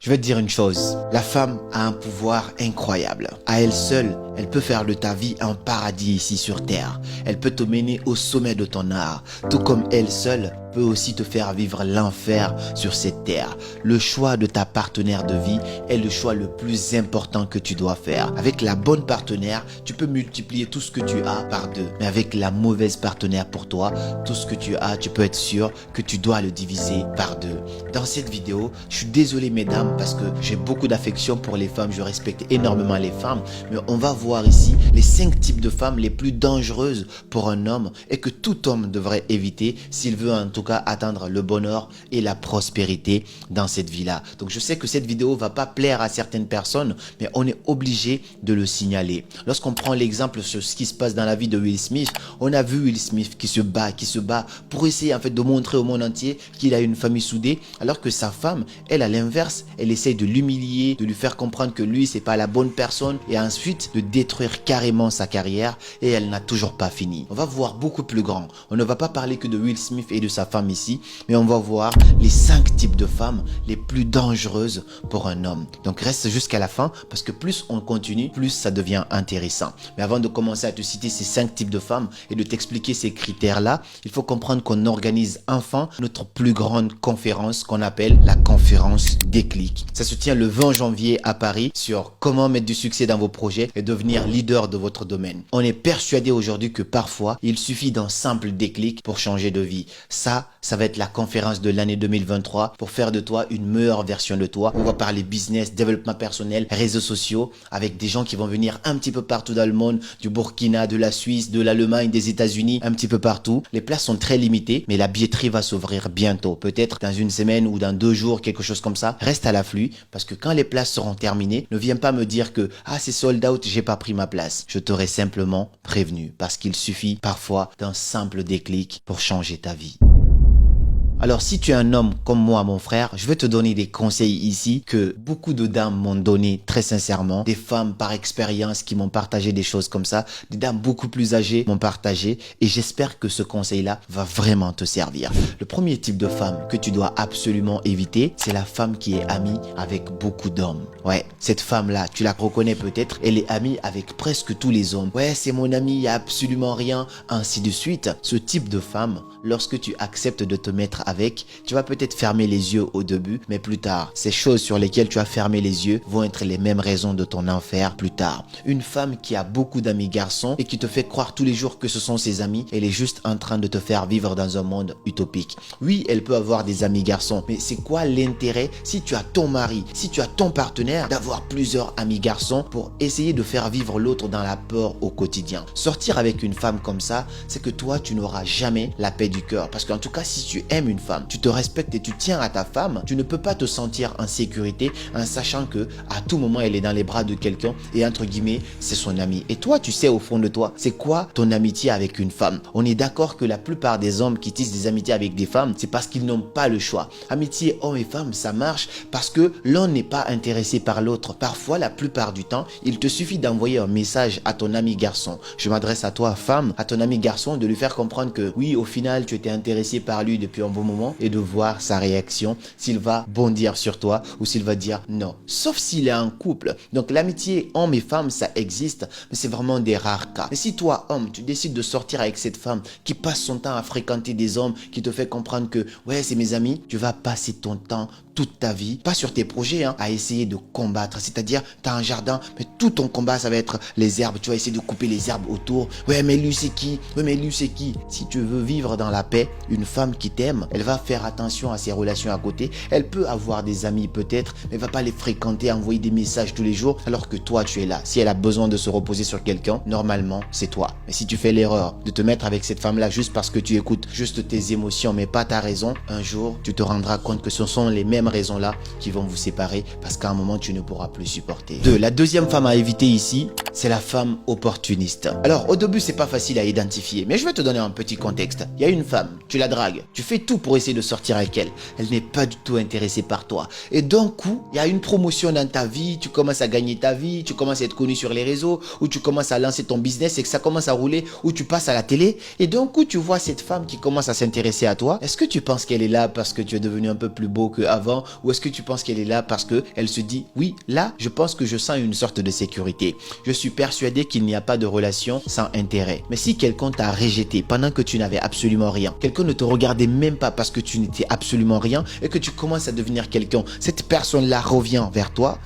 Je vais te dire une chose, la femme a un pouvoir incroyable. À elle seule, elle peut faire de ta vie un paradis ici sur terre. Elle peut te mener au sommet de ton art, tout comme elle seule peut aussi te faire vivre l'enfer sur cette terre. Le choix de ta partenaire de vie est le choix le plus important que tu dois faire. Avec la bonne partenaire, tu peux multiplier tout ce que tu as par deux. Mais avec la mauvaise partenaire pour toi, tout ce que tu as, tu peux être sûr que tu dois le diviser par deux. Dans cette vidéo, je suis désolé mesdames parce que j'ai beaucoup d'affection pour les femmes, je respecte énormément les femmes, mais on va voir ici les 5 types de femmes les plus dangereuses pour un homme et que tout homme devrait éviter s'il veut en tout cas atteindre le bonheur et la prospérité dans cette vie-là. Donc je sais que cette vidéo va pas plaire à certaines personnes, mais on est obligé de le signaler. Lorsqu'on prend l'exemple sur ce qui se passe dans la vie de Will Smith, on a vu Will Smith qui se bat pour essayer en fait de montrer au monde entier qu'il a une famille soudée, alors que sa femme, elle à l'inverse, elle essaye de l'humilier, de lui faire comprendre que lui c'est pas la bonne personne et ensuite de détruire carrément sa carrière et elle n'a toujours pas fini. On va voir beaucoup plus grand. On ne va pas parler que de Will Smith et de sa femme ici, mais on va voir les 5 types de femmes les plus dangereuses pour un homme. Donc reste jusqu'à la fin parce que plus on continue, plus ça devient intéressant. Mais avant de commencer à te citer ces 5 types de femmes et de t'expliquer ces critères-là, il faut comprendre qu'on organise enfin notre plus grande conférence qu'on appelle la conférence Déclic. Ça se tient le 20 janvier à Paris sur comment mettre du succès dans vos projets et devenir leader de votre domaine. On est persuadé aujourd'hui que parfois, il suffit d'un simple déclic pour changer de vie. Ça va être la conférence de l'année 2023 pour faire de toi une meilleure version de toi. On va parler business, développement personnel, réseaux sociaux avec des gens qui vont venir un petit peu partout dans le monde, du Burkina, de la Suisse, de l'Allemagne, des États-Unis, un petit peu partout. Les places sont très limitées, mais la billetterie va s'ouvrir bientôt. Peut-être dans une semaine ou dans 2 jours, quelque chose comme ça. Reste à l'afflux parce que quand les places seront terminées, ne viens pas me dire que « Ah, c'est sold out, j'ai pas pris ma place ». Je t'aurais simplement prévenu parce qu'il suffit parfois d'un simple déclic pour changer ta vie. Alors si tu es un homme comme moi mon frère, je vais te donner des conseils ici que beaucoup de dames m'ont donné très sincèrement. Des femmes par expérience qui m'ont partagé des choses comme ça. Des dames beaucoup plus âgées m'ont partagé et j'espère que ce conseil-là va vraiment te servir. Le premier type de femme que tu dois absolument éviter, c'est la femme qui est amie avec beaucoup d'hommes. Ouais, cette femme-là, tu la reconnais peut-être, elle est amie avec presque tous les hommes. Ouais, c'est mon ami, il n'y a absolument rien, ainsi de suite. Ce type de femme, lorsque tu acceptes de te mettre avec, tu vas peut-être fermer les yeux au début, mais plus tard, ces choses sur lesquelles tu as fermé les yeux vont être les mêmes raisons de ton enfer plus tard. Une femme qui a beaucoup d'amis garçons et qui te fait croire tous les jours que ce sont ses amis, elle est juste en train de te faire vivre dans un monde utopique. Oui, elle peut avoir des amis garçons, mais c'est quoi l'intérêt si tu as ton mari, si tu as ton partenaire, d'avoir plusieurs amis garçons pour essayer de faire vivre l'autre dans la peur au quotidien? Sortir avec une femme comme ça, c'est que toi, tu n'auras jamais la paix du cœur. Parce qu'en tout cas, si tu aimes une femme, tu te respectes et tu tiens à ta femme, tu ne peux pas te sentir en sécurité en sachant que à tout moment elle est dans les bras de quelqu'un et entre guillemets c'est son ami. Et toi tu sais au fond de toi c'est quoi ton amitié avec une femme. On est d'accord que la plupart des hommes qui tissent des amitiés avec des femmes, c'est parce qu'ils n'ont pas le choix. Amitié homme et femme ça marche parce que l'un n'est pas intéressé par l'autre. Parfois la plupart du temps il te suffit d'envoyer un message à ton ami garçon. Je m'adresse à toi femme, à ton ami garçon, de lui faire comprendre que oui au final tu étais intéressé par lui depuis un bon moment et de voir sa réaction, s'il va bondir sur toi ou s'il va dire non. Sauf s'il est en couple. Donc l'amitié homme et femme, ça existe, mais c'est vraiment des rares cas. Mais si toi, homme, tu décides de sortir avec cette femme qui passe son temps à fréquenter des hommes, qui te fait comprendre que ouais, c'est mes amis, tu vas passer ton temps toute ta vie, pas sur tes projets, à essayer de combattre. C'est-à-dire, tu as un jardin, mais tout ton combat, ça va être les herbes. Tu vas essayer de couper les herbes autour. Ouais, mais lui, c'est qui? Ouais, mais lui, c'est qui? Si tu veux vivre dans la paix, une femme qui t'aime, elle va faire attention à ses relations à côté. Elle peut avoir des amis peut-être, mais elle va pas les fréquenter, envoyer des messages tous les jours, alors que toi, tu es là. Si elle a besoin de se reposer sur quelqu'un, normalement, c'est toi. Mais si tu fais l'erreur de te mettre avec cette femme-là juste parce que tu écoutes juste tes émotions, mais pas ta raison, un jour, tu te rendras compte que ce sont les mêmes raisons-là qui vont vous séparer parce qu'à un moment, tu ne pourras plus supporter. La deuxième femme à éviter ici, c'est la femme opportuniste. Alors, au début, c'est pas facile à identifier, mais je vais te donner un petit contexte. Il y a une femme, tu la dragues, tu fais tout pour essayer de sortir avec elle. Elle n'est pas du tout intéressée par toi. Et d'un coup, il y a une promotion dans ta vie, tu commences à gagner ta vie, tu commences à être connu sur les réseaux, ou tu commences à lancer ton business et que ça commence à rouler, ou tu passes à la télé. Et d'un coup, tu vois cette femme qui commence à s'intéresser à toi. Est-ce que tu penses qu'elle est là parce que tu es devenu un peu plus beau qu'avant, ou est-ce que tu penses qu'elle est là parce qu'elle se dit, oui, là, je pense que je sens une sorte de sécurité. Je suis persuadé qu'il n'y a pas de relation sans intérêt. Mais si quelqu'un t'a rejeté pendant que tu n'avais absolument rien, quelqu'un ne te regardait même pas parce que tu n'étais absolument rien et que tu commences à devenir quelqu'un, cette personne-là revient vers toi.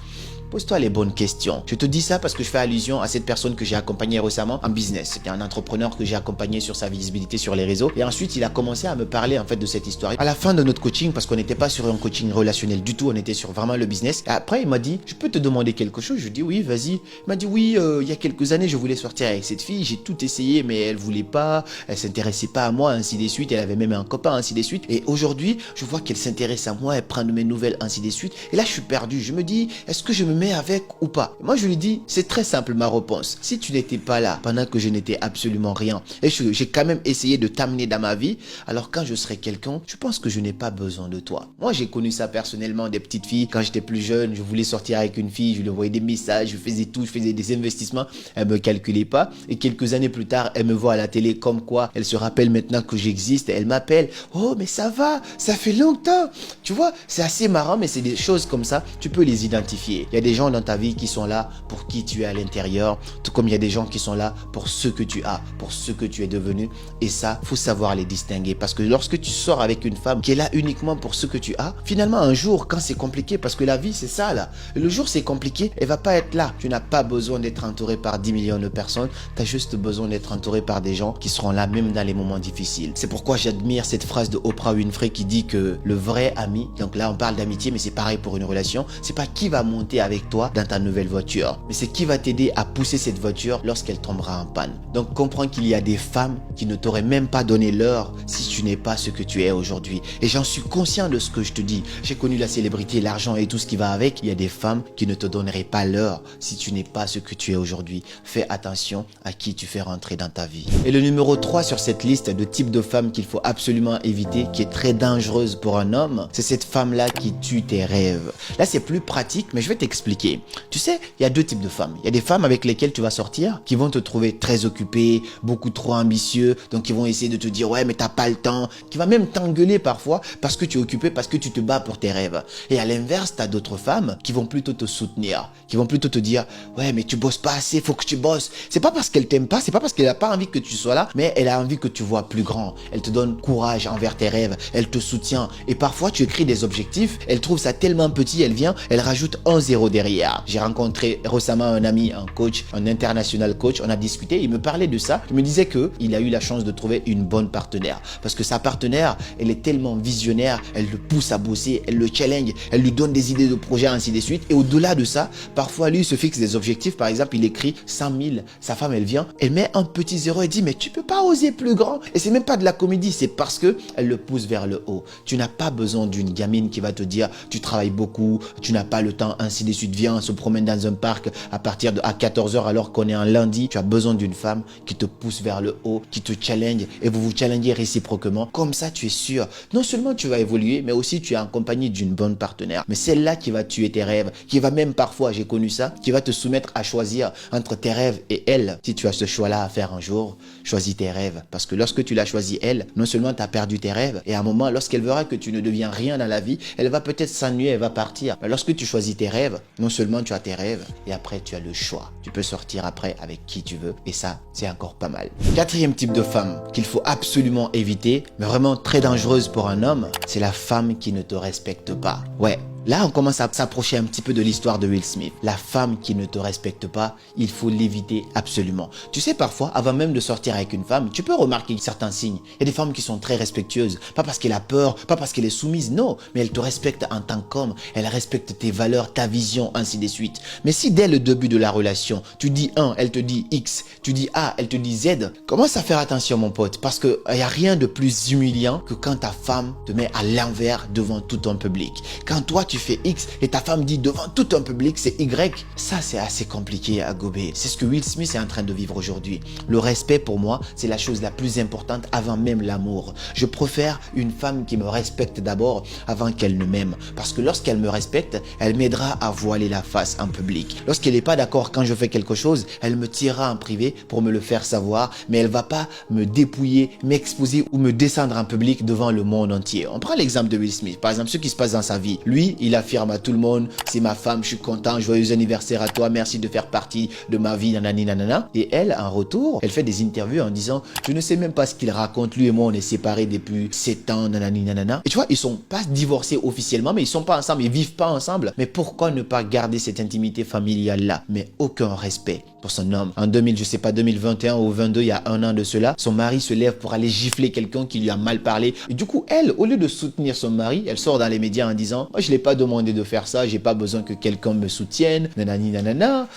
Pose-toi les bonnes questions. Je te dis ça parce que je fais allusion à cette personne que j'ai accompagnée récemment en business. C'était un entrepreneur que j'ai accompagné sur sa visibilité sur les réseaux. Et ensuite, il a commencé à me parler en fait de cette histoire. À la fin de notre coaching, parce qu'on n'était pas sur un coaching relationnel du tout, on était sur vraiment le business. Et après, il m'a dit, je peux te demander quelque chose? Je lui ai dit, oui, vas-y. Il m'a dit, oui, il y a quelques années, je voulais sortir avec cette fille. J'ai tout essayé, mais elle voulait pas. Elle s'intéressait pas à moi, ainsi de suite. Elle avait même un copain, ainsi de suite. Et aujourd'hui, je vois qu'elle s'intéresse à moi, elle prend de mes nouvelles, ainsi de suite. Et là, je suis perdu. Je me dis, est-ce que je me mets avec ou pas? Moi, je lui dis, c'est très simple ma réponse. Si tu n'étais pas là pendant que je n'étais absolument rien et j'ai quand même essayé de t'amener dans ma vie, alors quand je serai quelqu'un, je pense que je n'ai pas besoin de toi. Moi, j'ai connu ça personnellement, des petites filles. Quand j'étais plus jeune, je voulais sortir avec une fille, je lui envoyais des messages, je faisais tout, je faisais des investissements. Elle me calculait pas. Et quelques années plus tard, elle me voit à la télé comme quoi elle se rappelle maintenant que j'existe. Elle m'appelle. Oh, mais ça va, ça fait longtemps. Tu vois, c'est assez marrant, mais c'est des choses comme ça, tu peux les identifier. Il y a des gens dans ta vie qui sont là pour qui tu es à l'intérieur, tout comme il y a des gens qui sont là pour ce que tu as, pour ce que tu es devenu. Et ça, faut savoir les distinguer, parce que lorsque tu sors avec une femme qui est là uniquement pour ce que tu as, finalement un jour quand c'est compliqué, parce que la vie c'est ça là, le jour c'est compliqué, elle va pas être là. Tu n'as pas besoin d'être entouré par 10 millions de personnes, tu as juste besoin d'être entouré par des gens qui seront là même dans les moments difficiles. C'est pourquoi j'admire cette phrase de Oprah Winfrey qui dit que le vrai ami, donc là on parle d'amitié mais c'est pareil pour une relation, c'est pas qui va monter avec toi dans ta nouvelle voiture, mais c'est qui va t'aider à pousser cette voiture lorsqu'elle tombera en panne. Donc comprends qu'il y a des femmes qui ne t'auraient même pas donné l'heure si tu n'es pas ce que tu es aujourd'hui. Et j'en suis conscient de ce que je te dis. J'ai connu la célébrité, l'argent et tout ce qui va avec. Il y a des femmes qui ne te donneraient pas l'heure si tu n'es pas ce que tu es aujourd'hui. Fais attention à qui tu fais rentrer dans ta vie. Et le numéro 3 sur cette liste de types de femmes qu'il faut absolument éviter, qui est très dangereuse pour un homme, c'est cette femme-là qui tue tes rêves. Là, c'est plus pratique, mais je vais t'expliquer. Tu sais, il y a deux types de femmes. Il y a des femmes avec lesquelles tu vas sortir, qui vont te trouver très occupé, beaucoup trop ambitieux, donc ils vont essayer de te dire ouais mais t'as pas le temps, qui va même t'engueuler parfois parce que tu es occupé, parce que tu te bats pour tes rêves. Et à l'inverse, t'as d'autres femmes qui vont plutôt te soutenir, qui vont plutôt te dire ouais mais tu bosses pas assez, faut que tu bosses. C'est pas parce qu'elle t'aime pas, c'est pas parce qu'elle a pas envie que tu sois là, mais elle a envie que tu vois plus grand. Elle te donne courage envers tes rêves, elle te soutient. Et parfois tu écris des objectifs, elle trouve ça tellement petit, elle vient, elle rajoute un zéro derrière. J'ai rencontré récemment un ami, un coach, un international coach, on a discuté, il me parlait de ça, il me disait que il a eu la chance de trouver une bonne partenaire, parce que sa partenaire, elle est tellement visionnaire, elle le pousse à bosser, elle le challenge, elle lui donne des idées de projets, ainsi de suite, et au-delà de ça, parfois lui il se fixe des objectifs, par exemple il écrit 100 000, sa femme elle vient, elle met un petit zéro et dit mais tu peux pas oser plus grand, et c'est même pas de la comédie, c'est parce que elle le pousse vers le haut. Tu n'as pas besoin d'une gamine qui va te dire tu travailles beaucoup, tu n'as pas le temps, ainsi de suite, viens, on se promène dans un parc à partir de 14h alors qu'on est un lundi. Tu as besoin d'une femme qui te pousse vers le haut, qui te challenge, et vous vous challengez réciproquement. Comme ça, tu es sûr, non seulement tu vas évoluer, mais aussi tu es en compagnie d'une bonne partenaire. Mais celle-là qui va tuer tes rêves, qui va même parfois, j'ai connu ça, qui va te soumettre à choisir entre tes rêves et elle. Si tu as ce choix-là à faire un jour, choisis tes rêves. Parce que lorsque tu l'as choisi elle, non seulement tu as perdu tes rêves, et à un moment, lorsqu'elle verra que tu ne deviens rien dans la vie, elle va peut-être s'ennuyer, elle va partir. Mais lorsque tu choisis tes rêves, non seulement tu as tes rêves, et après tu as le choix. Tu peux sortir après avec qui tu veux, et ça, c'est encore pas mal. Quatrième type de femme qu'il faut absolument éviter, mais vraiment très dangereuse pour un homme, c'est la femme qui ne te respecte pas. Ouais. Là, on commence à s'approcher un petit peu de l'histoire de Will Smith. La femme qui ne te respecte pas, il faut l'éviter absolument. Tu sais, parfois, avant même de sortir avec une femme, tu peux remarquer certains signes. Il y a des femmes qui sont très respectueuses. Pas parce qu'elle a peur, pas parce qu'elle est soumise, non. Mais elle te respecte en tant qu'homme. Elle respecte tes valeurs, ta vision, ainsi de suite. Mais si dès le début de la relation, tu dis 1, elle te dit X, tu dis A, elle te dit Z, commence à faire attention, mon pote. Parce qu'il n'y a rien de plus humiliant que quand ta femme te met à l'envers devant tout un public. Quand toi, tu tu fais X et ta femme dit devant tout un public c'est Y. Ça, c'est assez compliqué à gober. C'est ce que Will Smith est en train de vivre aujourd'hui. Le respect, pour moi, c'est la chose la plus importante avant même l'amour. Je préfère une femme qui me respecte d'abord avant qu'elle ne m'aime. Parce que lorsqu'elle me respecte, elle m'aidera à voiler la face en public. Lorsqu'elle n'est pas d'accord quand je fais quelque chose, elle me tirera en privé pour me le faire savoir, mais elle va pas me dépouiller, m'exposer ou me descendre en public devant le monde entier. On prend l'exemple de Will Smith, par exemple, ce qui se passe dans sa vie. Lui, il affirme à tout le monde, c'est ma femme, je suis content, joyeux anniversaire à toi, merci de faire partie de ma vie, nanani nanana. Et elle, en retour, elle fait des interviews en disant, je ne sais même pas ce qu'il raconte, lui et moi on est séparés depuis 7 ans, nanani nanana. Et tu vois, ils sont pas divorcés officiellement, mais ils sont pas ensemble, ils vivent pas ensemble. Mais pourquoi ne pas garder cette intimité familiale là? Mais aucun respect pour son homme. En 2021 ou 22, il y a un an de cela, son mari se lève pour aller gifler quelqu'un qui lui a mal parlé. Et du coup, elle, au lieu de soutenir son mari, elle sort dans les médias en disant, moi je l'ai pas demandé de faire ça, j'ai pas besoin que quelqu'un me soutienne, nanani nanana.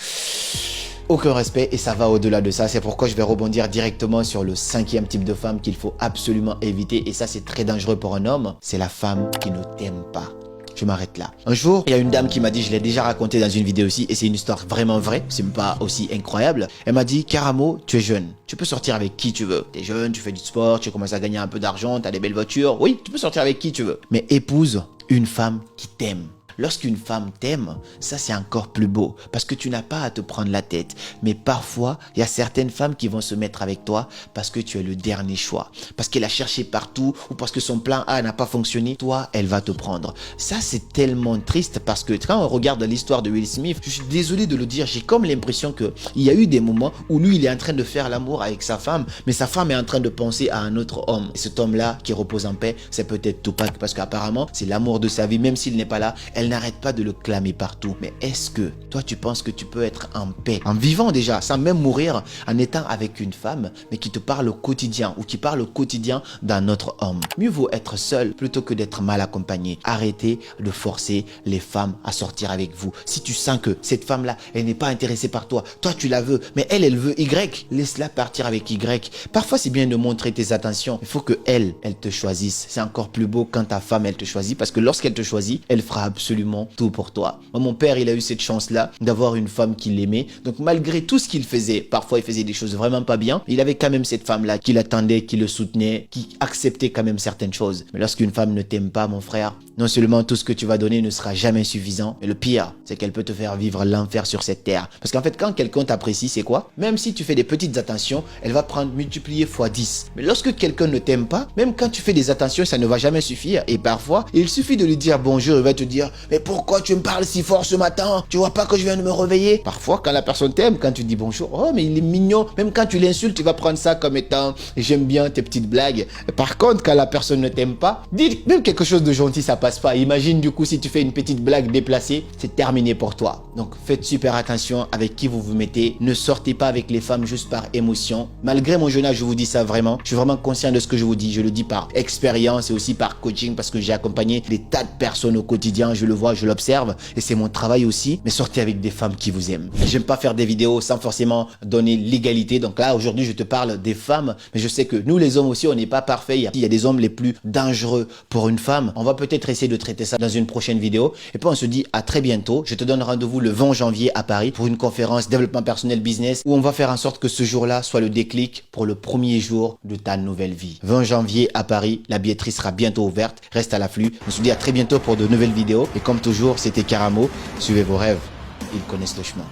Aucun respect et ça va au-delà de ça. C'est pourquoi je vais rebondir directement sur le 5e type de femme qu'il faut absolument éviter. Et ça, c'est très dangereux pour un homme. C'est la femme qui ne t'aime pas. Je m'arrête là. Un jour, il y a une dame qui m'a dit, je l'ai déjà raconté dans une vidéo aussi, et c'est une histoire vraiment vraie, c'est même pas aussi incroyable. Elle m'a dit, Karamo, tu es jeune, tu peux sortir avec qui tu veux. Tu es jeune, tu fais du sport, tu commences à gagner un peu d'argent, tu as des belles voitures. Oui, tu peux sortir avec qui tu veux. Mais épouse une femme qui t'aime. Lorsqu'une femme t'aime, ça c'est encore plus beau parce que tu n'as pas à te prendre la tête. Mais parfois, il y a certaines femmes qui vont se mettre avec toi parce que tu es le dernier choix. Parce qu'elle a cherché partout ou parce que son plan A n'a pas fonctionné. Toi, elle va te prendre. Ça, c'est tellement triste parce que quand on regarde l'histoire de Will Smith, je suis désolé de le dire, j'ai comme l'impression qu'il y a eu des moments où lui, il est en train de faire l'amour avec sa femme, mais sa femme est en train de penser à un autre homme. Et cet homme-là qui repose en paix, c'est peut-être Tupac parce qu'apparemment, c'est l'amour de sa vie, même s'il n'est pas là, elle n'arrête pas de le clamer partout. Mais est-ce que toi tu penses que tu peux être en paix, en vivant déjà, sans même mourir, en étant avec une femme, mais qui te parle au quotidien ou qui parle au quotidien d'un autre homme? Mieux vaut être seul plutôt que d'être mal accompagné. Arrêtez de forcer les femmes à sortir avec vous. Si tu sens que cette femme-là, elle n'est pas intéressée par toi, toi tu la veux, mais elle veut Y, laisse-la partir avec Y. Parfois c'est bien de montrer tes attentions. Il faut que elle te choisisse. C'est encore plus beau quand ta femme, elle te choisit parce que lorsqu'elle te choisit, elle fera absolument tout pour toi. Moi, mon père, il a eu cette chance-là d'avoir une femme qui l'aimait. Donc, malgré tout ce qu'il faisait, parfois il faisait des choses vraiment pas bien, il avait quand même cette femme-là qui l'attendait, qui le soutenait, qui acceptait quand même certaines choses. Mais lorsqu'une femme ne t'aime pas, mon frère, non seulement tout ce que tu vas donner ne sera jamais suffisant, mais le pire, c'est qu'elle peut te faire vivre l'enfer sur cette terre. Parce qu'en fait, quand quelqu'un t'apprécie, c'est quoi? Même si tu fais des petites attentions, elle va prendre multiplier fois 10. Mais lorsque quelqu'un ne t'aime pas, même quand tu fais des attentions, ça ne va jamais suffire. Et parfois, il suffit de lui dire bonjour, il va te dire, mais pourquoi tu me parles si fort ce matin? Tu vois pas que je viens de me réveiller? Parfois, quand la personne t'aime, quand tu dis bonjour, oh, mais il est mignon. Même quand tu l'insultes, tu vas prendre ça comme étant, j'aime bien tes petites blagues. Par contre, quand la personne ne t'aime pas, dis même quelque chose de gentil, ça passe pas. Imagine du coup, si tu fais une petite blague déplacée, c'est terminé pour toi. Donc, faites super attention avec qui vous vous mettez. Ne sortez pas avec les femmes juste par émotion. Malgré mon jeune âge, je vous dis ça vraiment. Je suis vraiment conscient de ce que je vous dis. Je le dis par expérience et aussi par coaching parce que j'ai accompagné des tas de personnes au quotidien. Je le vois, je l'observe. Et c'est mon travail aussi, mais sortez avec des femmes qui vous aiment. J'aime pas faire des vidéos sans forcément donner l'égalité. Donc là, aujourd'hui, je te parle des femmes, mais je sais que nous, les hommes aussi, on n'est pas parfaits. Il y a des hommes les plus dangereux pour une femme. On va peut-être essayer de traiter ça dans une prochaine vidéo. Et puis, on se dit à très bientôt. Je te donne rendez-vous le 20 janvier à Paris pour une conférence développement personnel business où on va faire en sorte que ce jour-là soit le déclic pour le premier jour de ta nouvelle vie. 20 janvier à Paris, la billetterie sera bientôt ouverte. Reste à l'afflux. On se dit à très bientôt pour de nouvelles vidéos. Et comme toujours, c'était Karamo. Suivez vos rêves, ils connaissent le chemin.